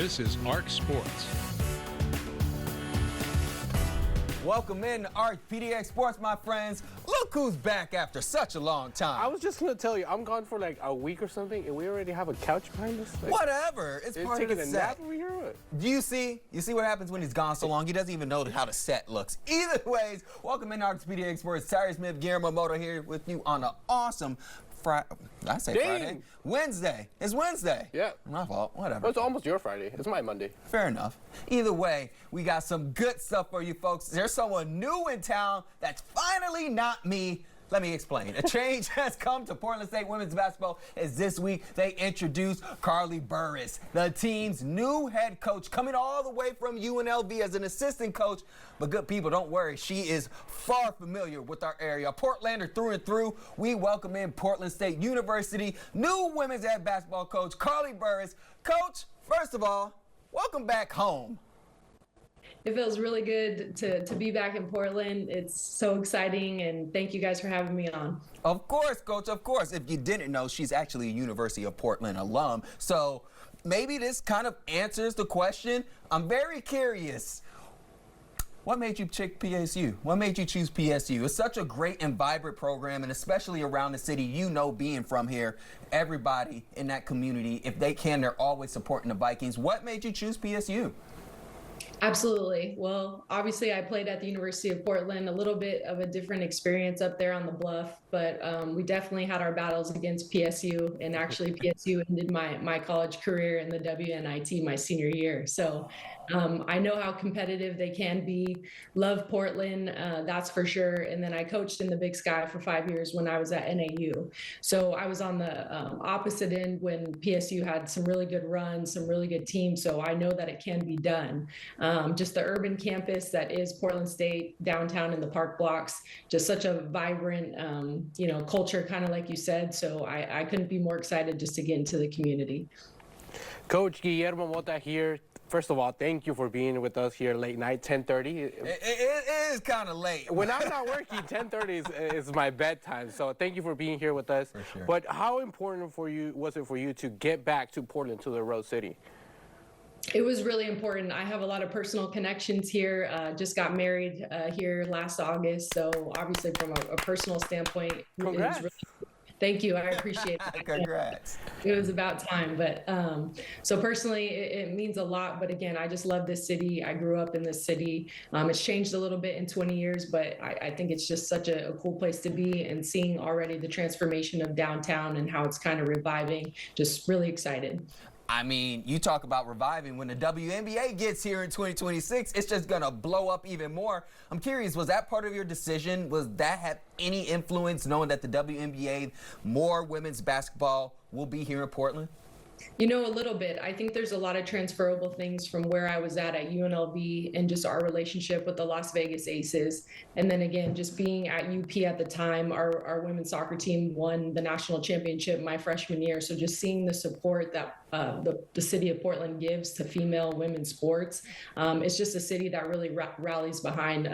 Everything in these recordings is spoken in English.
This is Arc Sports. Welcome in to Arc PDX Sports, my friends. Look who's back after such a long time. I was just going to tell you, I'm gone for like a week or something, and we already have a couch behind us. Like, whatever. It's part of the taking a set. nap over here? What? Do you see what happens when he's gone so long? He doesn't even know how the set looks. Either ways, welcome in to Arc PDX Sports. Tyree Smith, Guillermo, Motta here with you on an awesome Friday. Wednesday. It's Wednesday. Yeah. My fault. Whatever. Well, it's almost your Friday. It's my Monday. Fair enough. Either way, we got some good stuff for you folks. There's someone new in town that's finally not me. Let me explain. A change has come to Portland State women's basketball as this week they introduced Karlie Burris, the team's new head coach, coming all the way from UNLV as an assistant coach. But good people, don't worry. She is far familiar with our area. Portlander through and through. We welcome in Portland State University new women's head basketball coach, Karlie Burris. Coach, first of all, welcome back home. It feels really good to be back in Portland. It's so exciting, and thank you guys for having me on. Of course, Coach, of course. If you didn't know, she's actually a University of Portland alum. So maybe this kind of answers the question. I'm very curious. What made you pick PSU? What made you choose PSU? It's such a great and vibrant program, and especially around the city, being from here, everybody in that community, if they can, they're always supporting the Vikings. What made you choose PSU? Absolutely. Well, obviously I played at the University of Portland, a little bit of a different experience up there on the bluff, but we definitely had our battles against PSU, and actually PSU ended my college career in the WNIT my senior year. So I know how competitive they can be. Love Portland, that's for sure. And then I coached in the Big Sky for 5 years when I was at NAU. So I was on the opposite end when PSU had some really good runs, some really good teams. So I know that it can be done. Just the urban campus that is Portland State, downtown in the park blocks, just such a vibrant, culture, kind of like you said. So I couldn't be more excited just to get into the community. Coach Guillermo Motta here. First of all, thank you for being with us here late night, 10:30. It is kind of late. When I'm not working, 10:30 is my bedtime. So thank you for being here with us. For sure. But how important was it for you to get back to Portland, to the Rose City? It was really important. I have a lot of personal connections here. Just got married here last August. So obviously from a personal standpoint, Congrats. it was really, thank you. I appreciate it. Congrats. It was about time. But so personally, it means a lot. But again, I just love this city. I grew up in this city. It's changed a little bit in 20 years, but I think it's just such a cool place to be, and seeing already the transformation of downtown and how it's kind of reviving, just really excited. I mean, you talk about reviving. When the WNBA gets here in 2026, it's just going to blow up even more. I'm curious, was that part of your decision? Was that have any influence, knowing that the WNBA, more women's basketball will be here in Portland? A little bit. I think there's a lot of transferable things from where I was at UNLV and just our relationship with the Las Vegas Aces. And then again, just being at UP at the time, our women's soccer team won the national championship my freshman year. So just seeing the support that the city of Portland gives to female women's sports, it's just a city that really rallies behind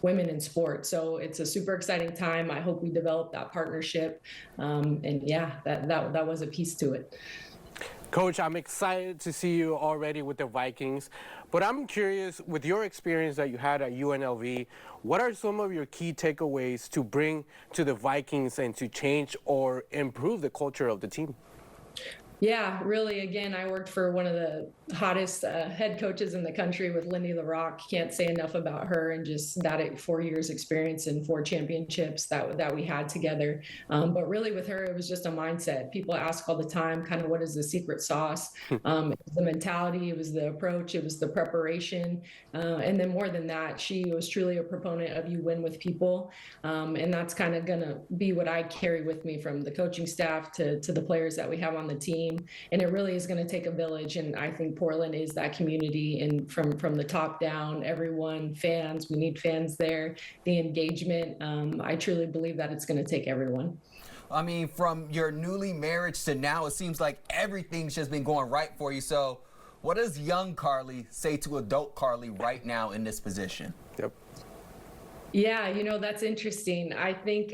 women in sports. So it's a super exciting time. I hope we develop that partnership. And yeah, that was a piece to it. Coach, I'm excited to see you already with the Vikings, but I'm curious, with your experience that you had at UNLV, what are some of your key takeaways to bring to the Vikings and to change or improve the culture of the team? Yeah, really. Again, I worked for one of the hottest head coaches in the country with Lindy LaRock. Can't say enough about her, and just that 4 years experience and 4 championships that we had together. But really with her, it was just a mindset. People ask all the time, kind of what is the secret sauce? It was the mentality, it was the approach, it was the preparation. And then more than that, she was truly a proponent of you win with people. And that's kind of going to be what I carry with me from the coaching staff to the players that we have on the team. And it really is going to take a village. And I think Portland is that community, and from the top down, everyone, fans, we need fans there, the engagement. I truly believe that it's going to take everyone. I mean, from your newly marriage to now, it seems like everything's just been going right for you. So what does young Karlie say to adult Karlie right now in this position? Yep. Yeah, that's interesting. I think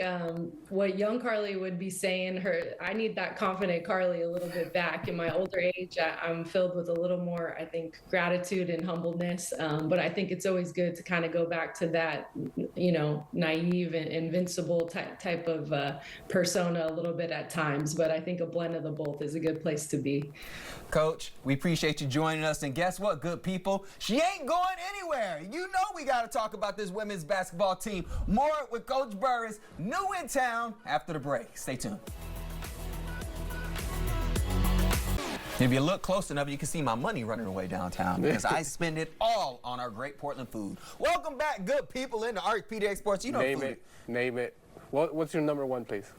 what young Karlie would be saying, I need that confident Karlie a little bit back. In my older age, I'm filled with a little more, I think, gratitude and humbleness. But I think it's always good to kind of go back to that, naive and invincible type of persona a little bit at times. But I think a blend of the both is a good place to be. Coach, we appreciate you joining us. And guess what, good people? She ain't going anywhere. You know we got to talk about this women's basketball team. More with Coach Burris, new in town, after the break. Stay tuned. If you look close enough, you can see my money running away downtown because I spend it all on our great Portland food. Welcome back, good people, into Arc PDX Sports. You know Name it. What's your number one place?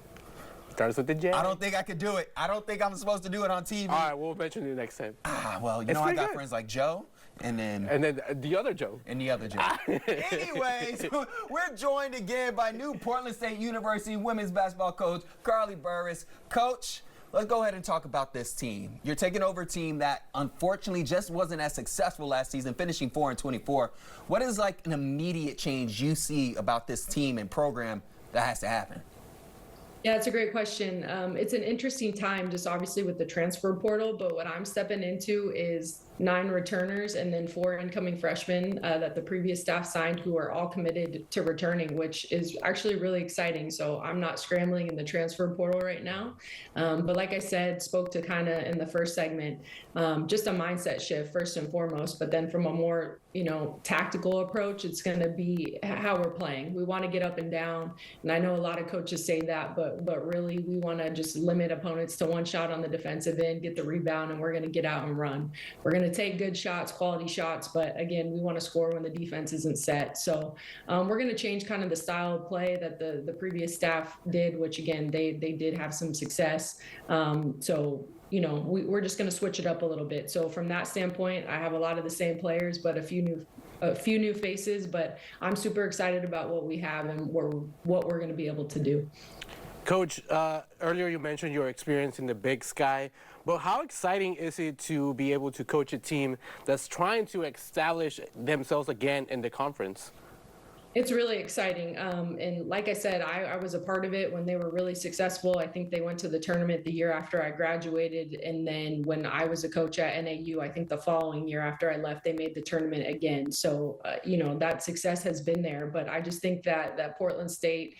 Starts with the J. I don't think I could do it. I don't think I'm supposed to do it on TV. All right, we'll mention you next time. Well, I got friends like Joe, and then the other Joe. And the other Joe. Anyways, we're joined again by new Portland State University women's basketball coach, Karlie Burris. Coach, let's go ahead and talk about this team. You're taking over a team that unfortunately just wasn't as successful last season, finishing 4-24. What is like an immediate change you see about this team and program that has to happen? Yeah, it's a great question. It's an interesting time, just obviously with the transfer portal, but what I'm stepping into is 9 returners and then 4 incoming freshmen that the previous staff signed who are all committed to returning, which is actually really exciting. So I'm not scrambling in the transfer portal right now. But like I said, spoke to kind of in the first segment, just a mindset shift first and foremost, but then from a more tactical approach, it's going to be how we're playing. We want to get up and down. And I know a lot of coaches say that, but really we want to just limit opponents to one shot on the defensive end, get the rebound, and we're going to get out and run. We're going to take good shots, quality shots, but again, we want to score when the defense isn't set. So we're going to change kind of the style of play that the previous staff did, which again, they did have some success. We're just going to switch it up a little bit. So from that standpoint, I have a lot of the same players, but a few new faces, but I'm super excited about what we have and what we're going to be able to do. Coach, earlier you mentioned your experience in the Big Sky, but how exciting is it to be able to coach a team that's trying to establish themselves again in the conference? It's really exciting. And like I said, I was a part of it when they were really successful. I think they went to the tournament the year after I graduated. And then when I was a coach at NAU, I think the following year after I left, they made the tournament again. So, that success has been there. But I just think that Portland State,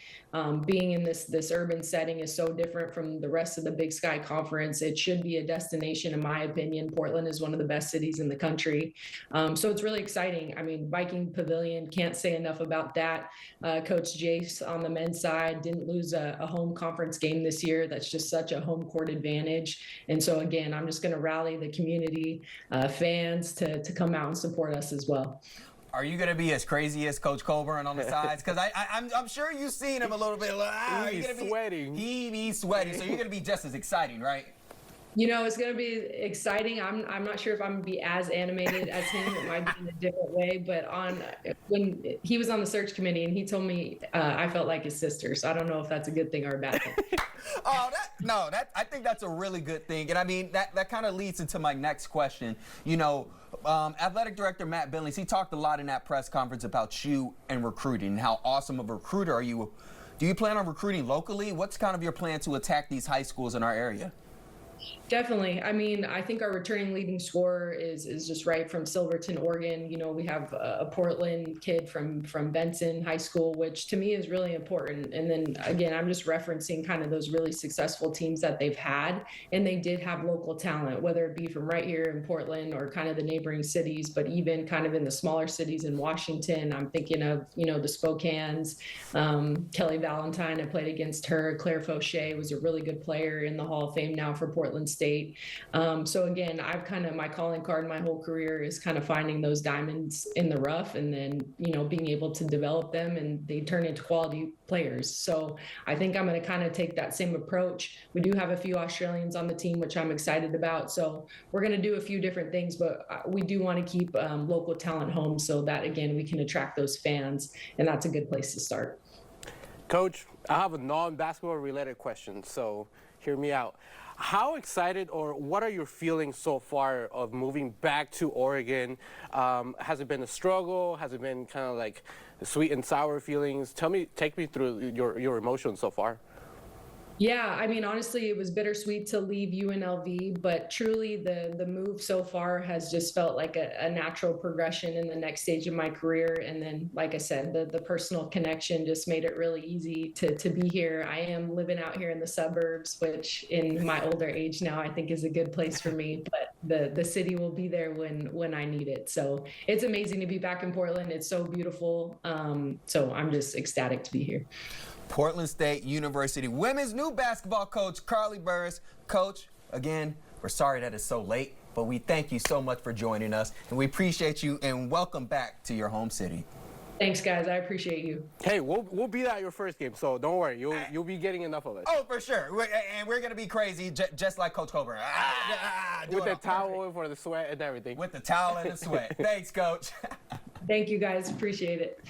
being in this urban setting is so different from the rest of the Big Sky Conference. It should be a destination, in my opinion. Portland is one of the best cities in the country. So it's really exciting. I mean, Viking Pavilion, can't say enough about that. Coach Jace on the men's side didn't lose a home conference game this year. That's just such a home court advantage. And so again, I'm just going to rally the community, fans to come out and support us as well. Are you going to be as crazy as Coach Colburn on the sides? Because I'm sure you've seen him a little bit. He's sweating. He's sweating. So you're going to be just as exciting, right? It's going to be exciting. I'm not sure if I'm going to be as animated as him. It might be in a different way. But when he was on the search committee and he told me I felt like his sister. So I don't know if that's a good thing or a bad thing. I think that's a really good thing. And I mean, that kind of leads into my next question. Athletic Director Matt Billings, he talked a lot in that press conference about you and recruiting and how awesome of a recruiter are you. Do you plan on recruiting locally? What's kind of your plan to attack these high schools in our area? Definitely. I mean, I think our returning leading scorer is just right from Silverton, Oregon. We have a Portland kid from Benson High School, which to me is really important. And then again, I'm just referencing kind of those really successful teams that they've had, and they did have local talent, whether it be from right here in Portland or kind of the neighboring cities, but even kind of in the smaller cities in Washington. I'm thinking of, the Spokanes, Kelly Valentine. I played against her. Claire Fauché was a really good player in the Hall of Fame now for Portland State. So again, I've kind of, my calling card my whole career is kind of finding those diamonds in the rough and then, being able to develop them and they turn into quality players. So I think I'm going to kind of take that same approach. We do have a few Australians on the team, which I'm excited about. So we're going to do a few different things, but we do want to keep local talent home so that, again, we can attract those fans. And that's a good place to start. Coach, I have a non-basketball related question, so hear me out. How excited or what are your feelings so far of moving back to Oregon? Has it been a struggle? Has it been kind of like sweet and sour feelings? Take me through your emotions so far. Yeah, I mean, honestly, it was bittersweet to leave UNLV, but truly the move so far has just felt like a natural progression in the next stage of my career. And then, like I said, the personal connection just made it really easy to be here. I am living out here in the suburbs, which in my older age now, I think is a good place for me, but the city will be there when I need it. So it's amazing to be back in Portland. It's so beautiful. So I'm just ecstatic to be here. Portland State University women's new basketball coach, Karlie Burris. Coach, again, we're sorry that it's so late, but we thank you so much for joining us, and we appreciate you, and welcome back to your home city. Thanks, guys. I appreciate you. Hey, we'll be at your first game, so don't worry. You'll be getting enough of it. Oh, for sure. And we're going to be crazy, just like Coach Coburn. With the towel for the sweat and everything. With the towel and the sweat. Thanks, Coach. Thank you, guys. Appreciate it.